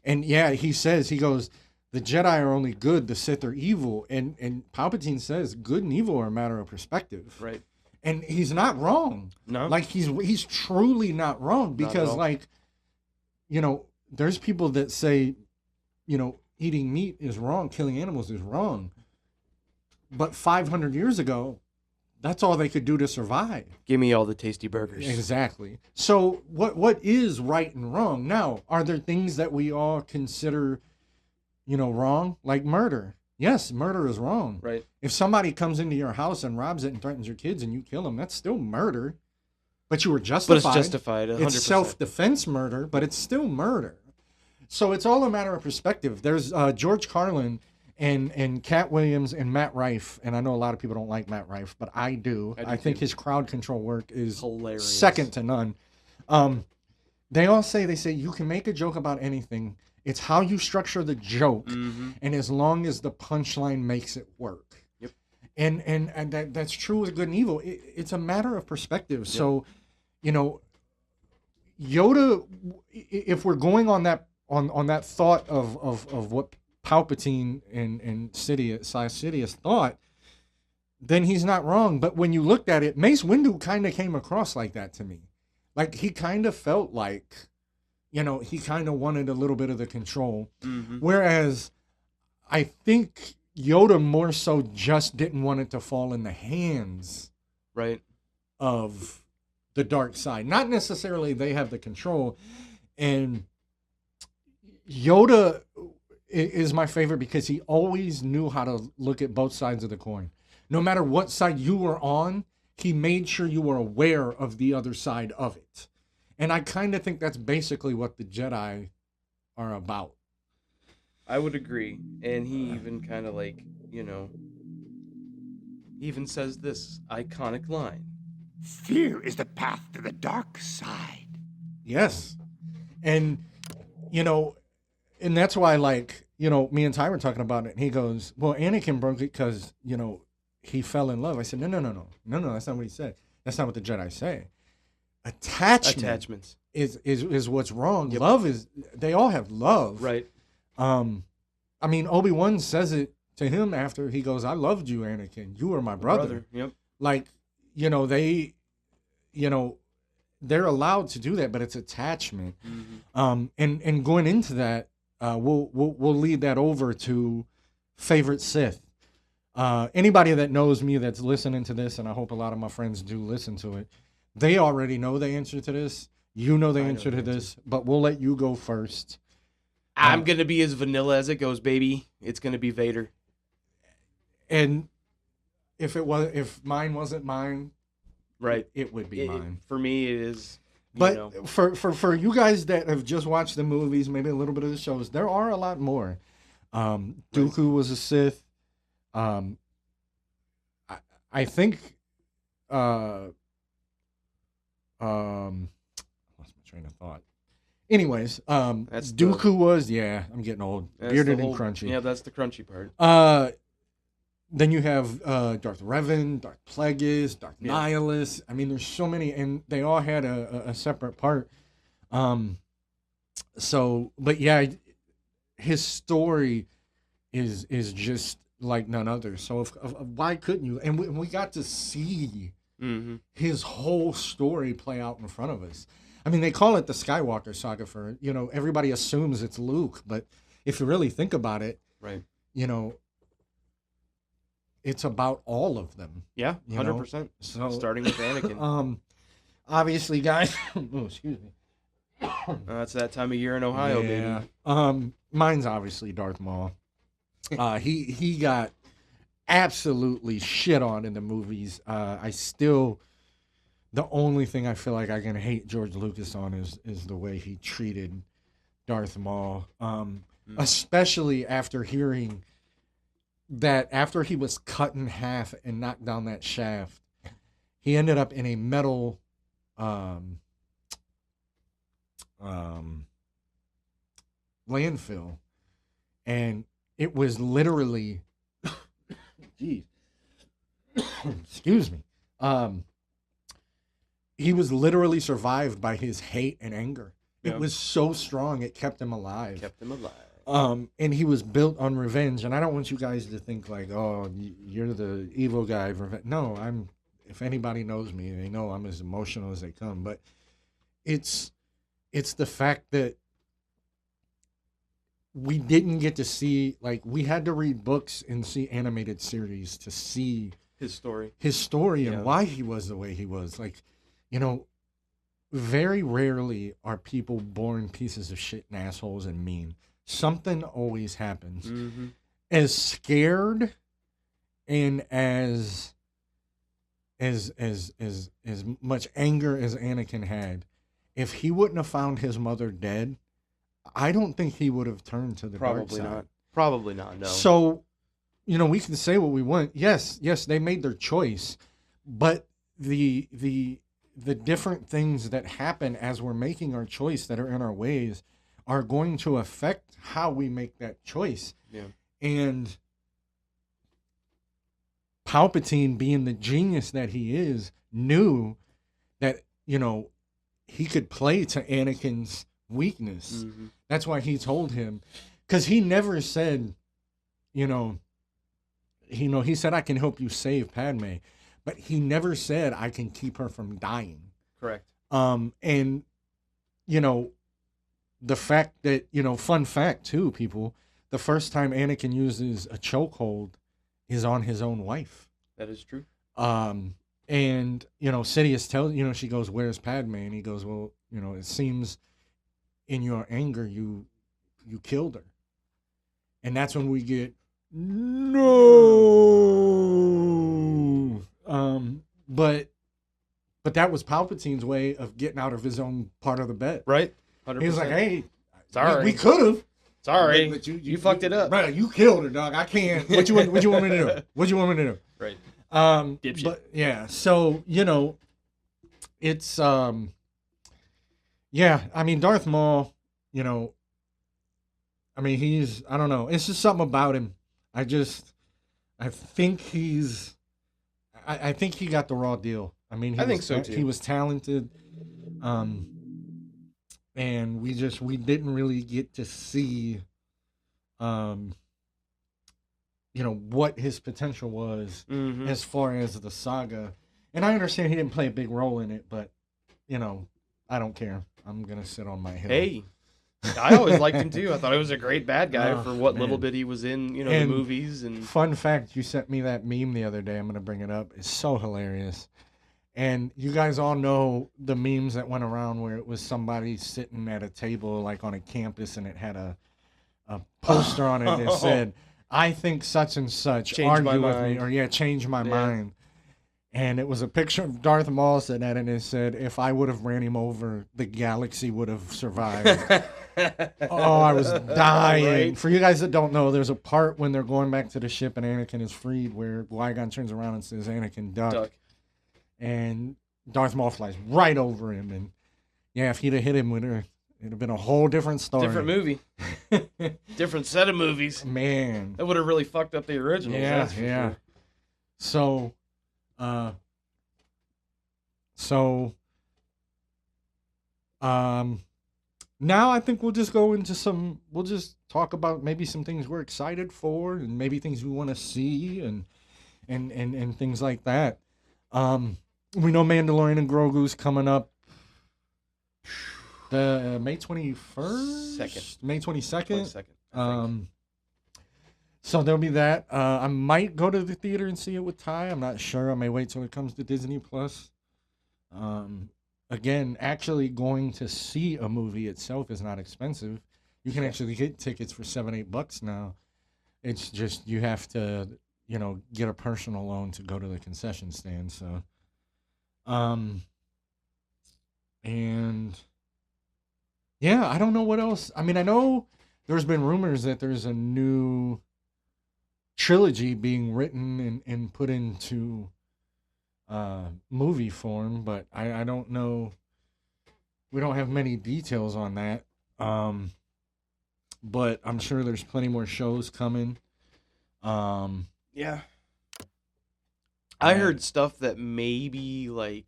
And yeah, he goes, the Jedi are only good, the Sith are evil. And Palpatine says good and evil are a matter of perspective. Right. And he's not wrong. No. Like, he's truly not wrong, because all. like, there's people that say, eating meat is wrong, killing animals is wrong. But 500 years ago, that's all they could do to survive. Give me all the tasty burgers. Exactly. So what is right and wrong? Now, are there things that we all consider, wrong? Like murder. Yes, murder is wrong. Right. If somebody comes into your house and robs it and threatens your kids and you kill them, that's still murder. But you were But justified. it's justified. 100%. It's self-defense murder, but it's still murder. So it's all a matter of perspective. There's George Carlin and Cat Williams and Matt Rife, and I know a lot of people don't like Matt Rife, but I do. I do I think too. his crowd control work is Hilarious. second to none. They say you can make a joke about anything. It's how you structure the joke, Mhm. and as long as the punchline makes it work. Yep. And that's true with good and evil. It's a matter of perspective. So, Yoda, if we're going on that thought of what Palpatine and Sidious thought, then he's not wrong. But when you looked at it, Mace Windu kind of came across like that to me. Like, he kind of felt like, he kind of wanted a little bit of the control. Mhm. Whereas I think Yoda more so just didn't want it to fall in the hands Right. of the dark side. Not necessarily they have the control. And Yoda is my favorite because he always knew how to look at both sides of the coin. No matter what side you were on, he made sure you were aware of the other side of it. And I kind of think that's basically what the Jedi are about. I would agree. And he even kind of like, he even says this iconic line. Fear is the path to the dark side. Yes. And, and that's why, like, me and Ty were talking about it. And he goes, well, Anakin broke it because, he fell in love. I said, no, that's not what he said. That's not what the Jedi say. Attachments. is what's wrong. Yep. Love is, they all have love. Right. I mean, Obi-Wan says it to him after he goes, I loved you, Anakin. You were my brother. Yep. Like, they, they're allowed to do that, but it's attachment. Mhm. And going into that, we'll lead that over to favorite Sith. Anybody that knows me that's listening to this, and I hope a lot of my friends do listen to it, they already know the answer to this. You know the I know answer the to answer. this, but we'll let you go first. I'm going to be as vanilla as it goes, baby. It's going to be Vader. And if mine wasn't mine, Right. it would be mine. For me, it is. But for you guys that have just watched the movies, maybe a little bit of the shows, there are a lot more. Dooku was a Sith. I think. Lost my train of thought. Anyways, That's the- Dooku was, yeah, I'm getting old, that's bearded the and whole- crunchy. Yeah, that's the crunchy part. Then you have Darth Revan, Darth Plagueis, Darth Yeah. Nihilus. I mean, there's so many, and they all had a separate part. So, but yeah, his story is just like none other. So, why couldn't you? And we got to see Mm-hmm. his whole story play out in front of us. I mean, they call it the Skywalker saga for, everybody assumes it's Luke, but if you really think about it, Right. you know, it's about all of them. Yeah, You know? 100%. So Starting with Anakin. Obviously, guys. Oh, excuse me. It's that time of year in Ohio, baby. Mine's obviously Darth Maul. He got absolutely shit on in the movies. The only thing I feel like I can hate George Lucas on is the way he treated Darth Maul. Especially after hearing that after he was cut in half and knocked down that shaft, he ended up in a metal landfill, and it was literally geez excuse me he was literally survived by his hate and anger. Yeah. It was so strong it kept him alive. Kept him alive. And he was built on revenge, and I don't want you guys to think like, oh, you're the evil guy. No, if anybody knows me, they know I'm as emotional as they come, but it's the fact that we didn't get to see, like, we had to read books and see animated series to see His story. and Yeah. why he was the way he was. Like, you know, very rarely are people born pieces of shit and assholes and mean. Something always happens. Mm-hmm. As scared and as much anger as Anakin had, if he wouldn't have found his mother dead, I don't think he would have turned to the dark Probably side. not. Probably not, no. So, you know, we can say what we want. Yes, they made their choice, but the different things that happen as we're making our choice that are in our ways are going to affect how we make that choice. Yeah. And Palpatine, being the genius that he is, knew that, you know, he could play to Anakin's weakness. Mm-hmm. That's why he told him, because he never said, he said, I can help you save Padme, but he never said I can keep her from dying. Correct. And, you know, the fact that, you know, fun fact too, people, the first time Anakin uses a chokehold is on his own wife. That is true. And, you know, Sidious tells, you know, she goes, where's Padme? And he goes, well, you know, it seems in your anger, you killed her. And that's when we get, no. But that was Palpatine's way of getting out of his own part of the bet. Right? 100%. He was like, hey, sorry. we could have. Sorry. But you fucked it up. Bro, you killed her, dog. I can't. What you want me to do? What you want me to do? Right. Dipshit. But yeah, so, you know, it's yeah, I mean, Darth Maul, you know, I mean, I don't know. It's just something about him. I think I think he got the raw deal. I mean, I think so too. He was talented. And we didn't really get to see, you know, what his potential was Mm-hmm. as far as the saga. And I understand he didn't play a big role in it, but, you know, I don't care. I'm going to sit on my hill. Hey, I always liked him too. I thought he was a great bad guy for what little man. bit he was in, you know, And the movies. And fun fact, you sent me that meme the other day. I'm going to bring it up. It's so hilarious. And you guys all know the memes that went around where it was somebody sitting at a table like on a campus and it had a poster on it that said, I think such and such, Change argue my with mind. me, or change my mind. And it was a picture of Darth Maul sitting at it, and it said, if I would have ran him over, the galaxy would have survived. Oh, I was dying. Right? For you guys that don't know, there's a part when they're going back to the ship and Anakin is freed where Qui-Gon turns around and says, Anakin, duck. And Darth Maul flies right over him. And yeah, if he'd have hit him, it'd have been a whole different story. Different movie. Different set of movies. Man. That would have really fucked up the original. Yeah, that's for yeah. sure. Now I think we'll just go into we'll just talk about maybe some things we're excited for and maybe things we want to see and things like that. We know Mandalorian and Grogu's coming up the May 21st? Second. May 22nd. 22nd. I think. So there'll be that. I might go to the theater and see it with Ty. I'm not sure. I may wait till it comes to Disney Plus. Again, actually going to see a movie itself is not expensive. You can actually get tickets for $7-8 now. It's just you have to, get a personal loan to go to the concession stand. So, and yeah, I don't know what else. I mean, I know there's been rumors that there's a new trilogy being written and put into movie form, but I don't know. We don't have many details on that. But I'm sure there's plenty more shows coming. Yeah. I heard stuff that maybe like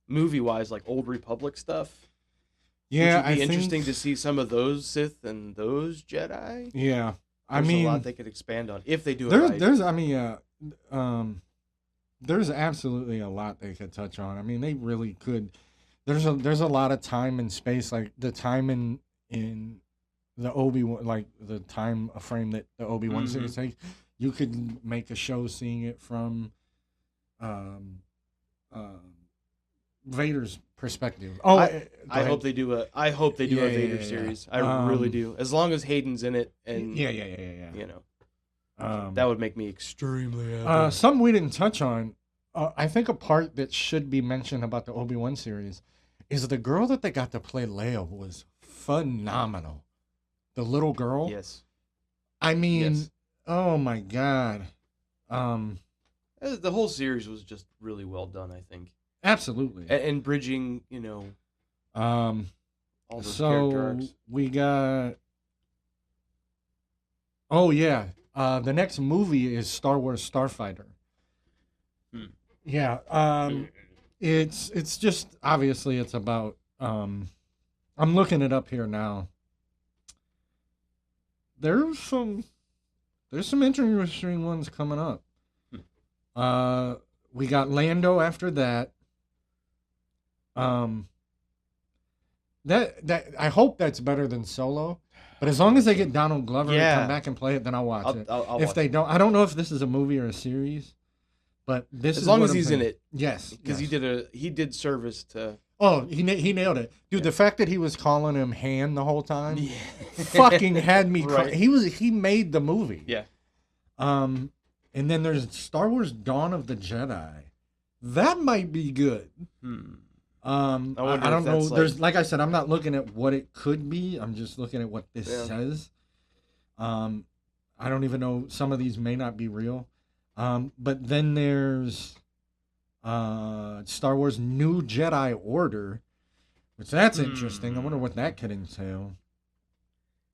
movie wise, like Old Republic stuff. Yeah, which would be interesting to see some of those Sith and those Jedi. Yeah, There's a lot they could expand on if they do it right. There's absolutely a lot they could touch on. I mean, they really could. There's a lot of time and space, like the time in the Obi-Wan, like the time frame that the Obi-Wan series takes. You could make a show seeing it from Vader's perspective. Oh, I hope they do a Vader series. I really do. As long as Hayden's in it, and that would make me extremely happy. Something we didn't touch on. I think a part that should be mentioned about the Obi-Wan series is the girl that they got to play Leia was phenomenal. The little girl. Yes. I mean, oh my God. The whole series was just really well done, I think. Absolutely. And bridging, all those character arcs. We got. Oh yeah, the next movie is Star Wars Starfighter. Yeah, it's just obviously it's about. I'm looking it up here now. There's some interesting ones coming up. We got Lando after that. That I hope that's better than Solo, but as long as they get Donald Glover to come back and play it, then I'll watch it. If they don't, I don't know if this is a movie or a series, but this as long as he's in it. Yes, because he did service to. Oh, he nailed it, dude. The fact that he was calling him Han the whole time, fucking had me. Right. He made the movie. Yeah. And then there's Star Wars: Dawn of the Jedi. That might be good. I don't know. There's like I said, I'm not looking at what it could be. I'm just looking at what this says. I don't even know. Some of these may not be real. But then there's Star Wars New Jedi Order, which that's interesting. I wonder what that could entail.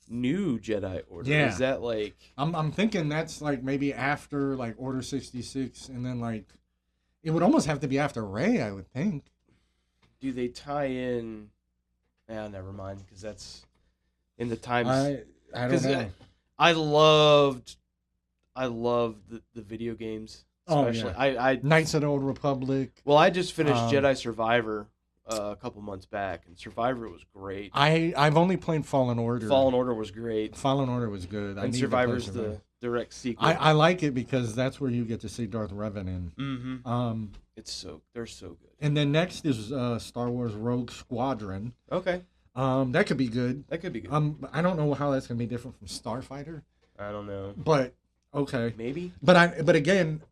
New Jedi Order. Yeah. Is that like? I'm thinking that's like maybe after like Order 66, and then like it would almost have to be after Rey, I would think. Do they tie in? Yeah, never mind, because that's in the times. I don't know. I loved the video games. Especially. Oh, yeah. I Knights of the Old Republic. Well, I just finished Jedi Survivor a couple months back, and Survivor was great. I've only played Fallen Order. Fallen Order was great. Fallen Order was good. And Survivor's the direct sequel. I like it because that's where you get to see Darth Revan in. Mm-hmm. They're so good. And then next is Star Wars Rogue Squadron. Okay. That could be good. That could be good. I don't know how that's gonna be different from Starfighter. I don't know. But okay. Maybe. But again,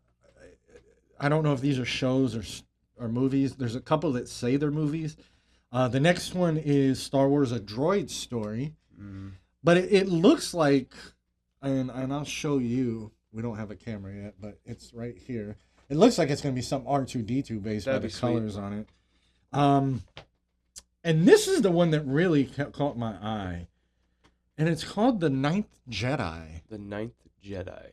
I don't know if these are shows or movies. There's a couple that say they're movies. The next one is Star Wars: A Droid Story. But it looks like, and I'll show you. We don't have a camera yet, but it's right here. It looks like it's going to be some R2-D2 based by the colors on it. And this is the one that really caught my eye. And it's called The Ninth Jedi. The Ninth Jedi.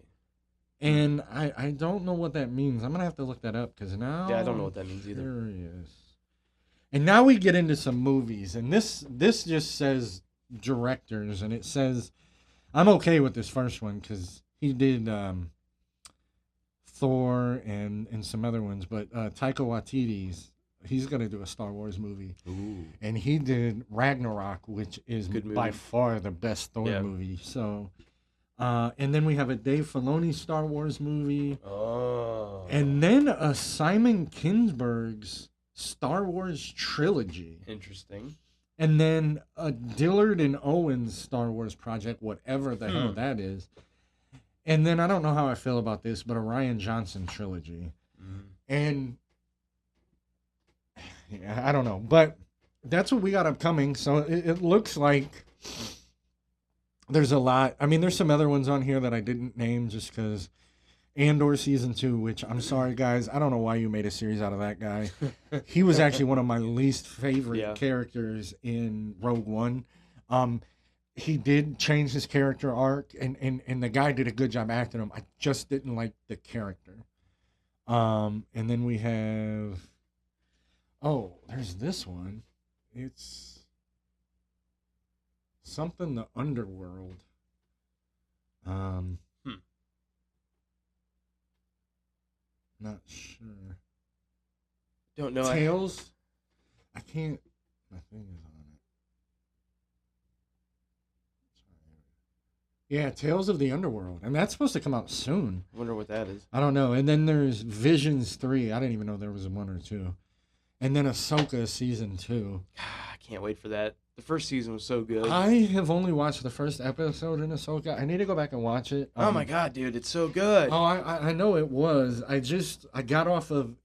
And I don't know what that means. I'm going to have to look that up because now... Yeah, I don't know what that means either. There he is. And now we get into some movies. And this just says directors. And it says... I'm okay with this first one because he did Thor and some other ones. But Taika Waititi's... He's going to do a Star Wars movie. Ooh. And he did Ragnarok, which is by far the best Thor movie. So... And then we have a Dave Filoni Star Wars movie. Oh. And then a Simon Kinberg's Star Wars trilogy. Interesting. And then a Dillard and Owens Star Wars project, whatever the hell that is. And then I don't know how I feel about this, but a Ryan Johnson trilogy. And yeah, I don't know. But that's what we got upcoming. So it looks like there's a lot. I mean, there's some other ones on here that I didn't name just because Andor season 2, which I'm sorry, guys. I don't know why you made a series out of that guy. He was actually one of my least favorite characters in Rogue One. He did change his character arc, and the guy did a good job acting him. I just didn't like the character. And then we have... Oh, there's this one. It's something the Underworld. Not sure. Don't know. Tales? I can't... My thing is on it. Yeah, Tales of the Underworld. And that's supposed to come out soon. I wonder what that is. I don't know. And then there's Visions 3. I didn't even know there was 1 or 2. And then Ahsoka season 2. I can't wait for that. The first season was so good. I have only watched the first episode in Ahsoka. I need to go back and watch it. Oh my god, dude, it's so good. Oh, I know it was. I got off of,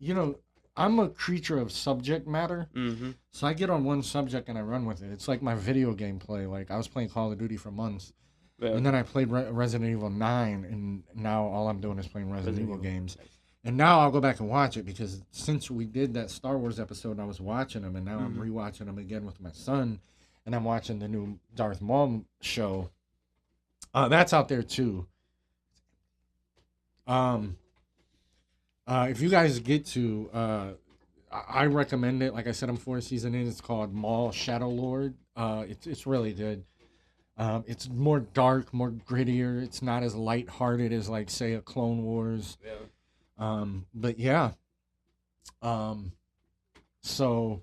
I'm a creature of subject matter. Mm-hmm. So I get on one subject and I run with it. It's like my video game play. Like I was playing Call of Duty for months. Yeah. And then I played Resident Evil 9, and now all I'm doing is playing Resident Evil games. And now I'll go back and watch it because since we did that Star Wars episode, I was watching them, and now I'm rewatching them again with my son, and I'm watching the new Darth Maul show. That's out there too. If you guys get to, I recommend it. Like I said, I'm 4th season in. It's called Maul Shadow Lord. It's really good. It's more dark, more grittier. It's not as lighthearted as, like, say, a Clone Wars. Yeah. But yeah. So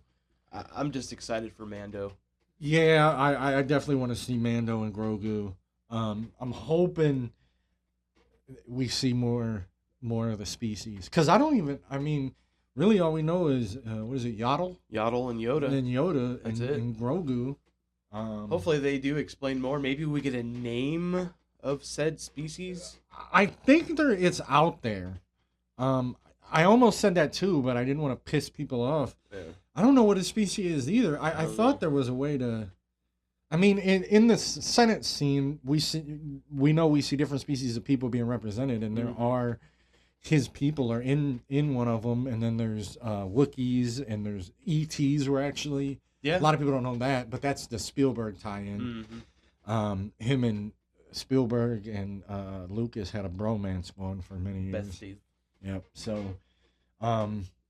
I'm just excited for Mando. Yeah, I definitely want to see Mando and Grogu. I'm hoping we see more of the species. Because really all we know is, what is it, Yaddle? Yaddle and Yoda. And then Yoda and Grogu. Hopefully they do explain more. Maybe we get a name of said species. I think it's out there. I almost said that too, but I didn't want to piss people off. Yeah. I don't know what a species is either. I thought there was a way to. I mean, in the Senate scene, we see different species of people being represented, and there are his people are in one of them, and then there's Wookiees, and there's ETs were actually. Yeah. A lot of people don't know that, but that's the Spielberg tie-in. Mm-hmm. Him and Spielberg and Lucas had a bromance going for many years. Besties. Yep. So,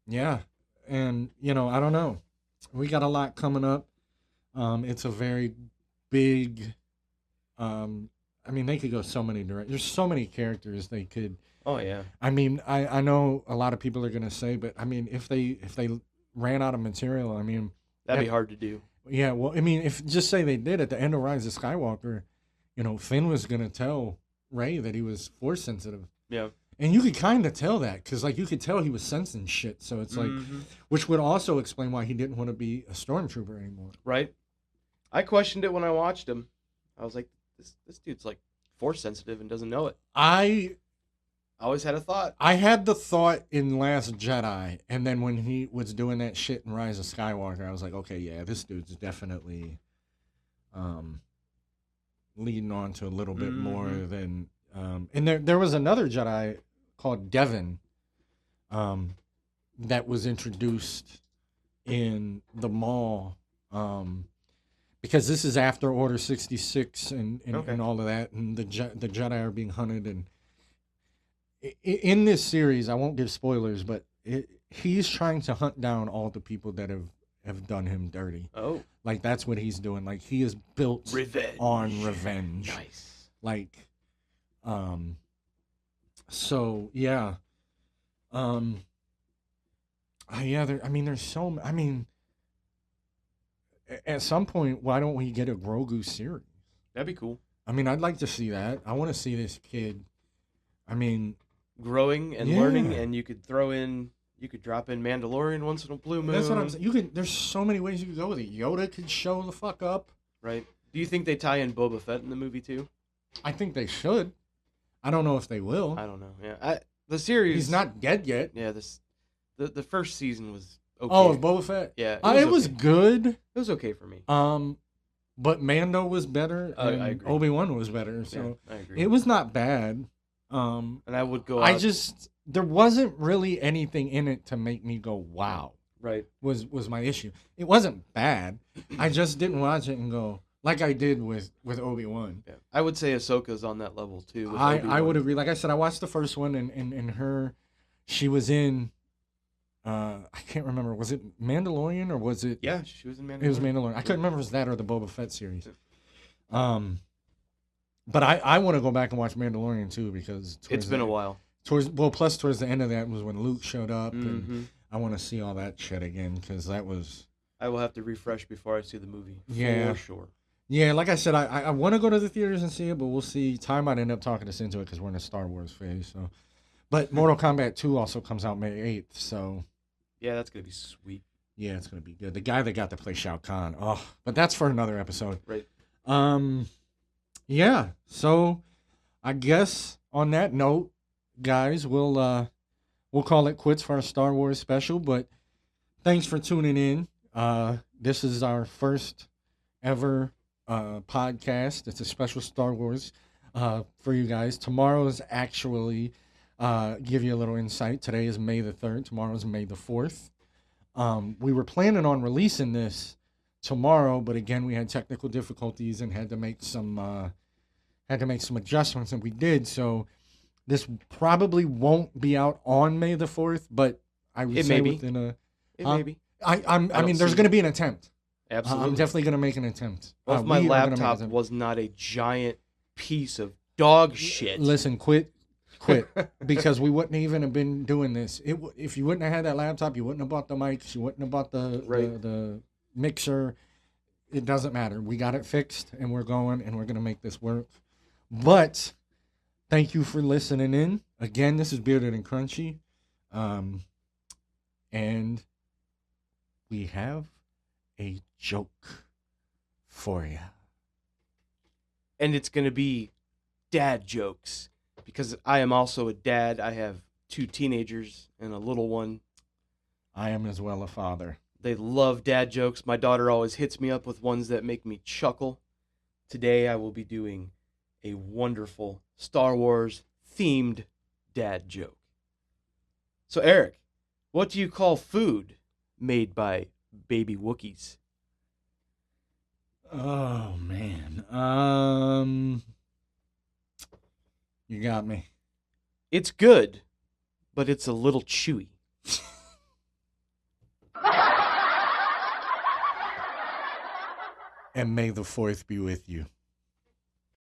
yeah. And, I don't know. We got a lot coming up. It's a very big, they could go so many directions. There's so many characters they could. Oh, yeah. I know a lot of people are going to say, but, if they ran out of material, that'd be hard to do. Yeah, well, if just say they did at the end of Rise of Skywalker, Finn was going to tell Rey that he was Force sensitive. Yeah. And you could kind of tell that because, you could tell he was sensing shit. So it's which would also explain why he didn't want to be a stormtrooper anymore. Right. I questioned it when I watched him. I was like, this dude's like Force sensitive and doesn't know it. I always had a thought. I had the thought in Last Jedi, and then when he was doing that shit in Rise of Skywalker, I was like, okay, yeah, this dude's definitely leading on to a little bit more than... and there was another Jedi called Devin that was introduced in the Maul, because this is after Order 66 and all of that, and the Jedi are being hunted, and in this series, I won't give spoilers, but he's trying to hunt down all the people that have done him dirty. Oh. Like, that's what he's doing. Like, he is built on revenge. Nice. Like, so, yeah. There's so... at some point, why don't we get a Grogu series? That'd be cool. I mean, I'd like to see that. I want to see this kid. I mean, growing and Yeah. learning, and you could drop in Mandalorian once in a blue moon. that's what I'm saying. There's so many ways you could go with it. Yoda could show the fuck up. Right? Do you think they tie in Boba Fett in the movie too? I think they should. I don't know if they will. I don't know. Yeah, the series. He's not dead yet. Yeah, the first season was okay. Oh, Boba Fett. Yeah, It was okay. good. It was okay for me. But Mando was better, I and agree. Obi-Wan was better. So Yeah, I agree. it was not bad. And I would go. I out- just there wasn't really anything in it to make me go wow. right. Was my issue. It wasn't bad. I just didn't watch it and go like I did with Obi-Wan. Yeah, I would say Ahsoka's on that level too. With I Obi-Wan. would agree. Like I said, I watched the first one and her, she was in. I can't remember. Was it Mandalorian or was it? Yeah, she was in Mandalorian. It was Mandalorian. I couldn't remember if it was that or the Boba Fett series. But I want to go back and watch Mandalorian too because It's been a while. Plus towards the end of that was when Luke showed up, and Mhm. I want to see all that shit again because that was I will have to refresh before I see the movie. Yeah. For sure. yeah. Like I said, I want to go to the theaters and see it, but we'll see. Ty might end up talking us into it because we're in a Star Wars phase. So, but Mortal Kombat 2 also comes out May 8th, so. Yeah, that's gonna be sweet. Yeah, it's gonna be good. The guy that got to play Shao Kahn. Oh, but that's for another episode. Right. Yeah. So, I guess on that note, guys, we'll call it quits for our Star Wars special. But thanks for tuning in. This is our first ever podcast. It's a special Star Wars for you guys. Tomorrow's actually give you a little insight. Today is May the 3rd. Tomorrow's May the 4th. We were planning on releasing this tomorrow, but again, we had technical difficulties and had to make some adjustments, and we did. So this probably won't be out on May the 4th, but I would It say may be. within a. It Huh? may be. I don't mean, there's see- going to be an attempt. Absolutely. I'm definitely going to make an attempt. Well, if my We are gonna make an laptop attempt. was not a giant piece of dog shit. Listen, quit, because we wouldn't even have been doing this. If you wouldn't have had that laptop, you wouldn't have bought the mics, you wouldn't have bought the mixer. It doesn't matter. We got it fixed, and we're going, and we're gonna make this work. But thank you for listening in. Again, this is Bearded and Crunchy, and we have a joke for you. And it's going to be dad jokes because I am also a dad. I have 2 teenagers and a little one. I am as well a father. They love dad jokes. My daughter always hits me up with ones that make me chuckle. Today I will be doing a wonderful Star Wars themed dad joke. So Eric, what do you call food made by baby Wookiees? Oh man. You got me. It's good, but it's a little chewy. And may the 4th be with you.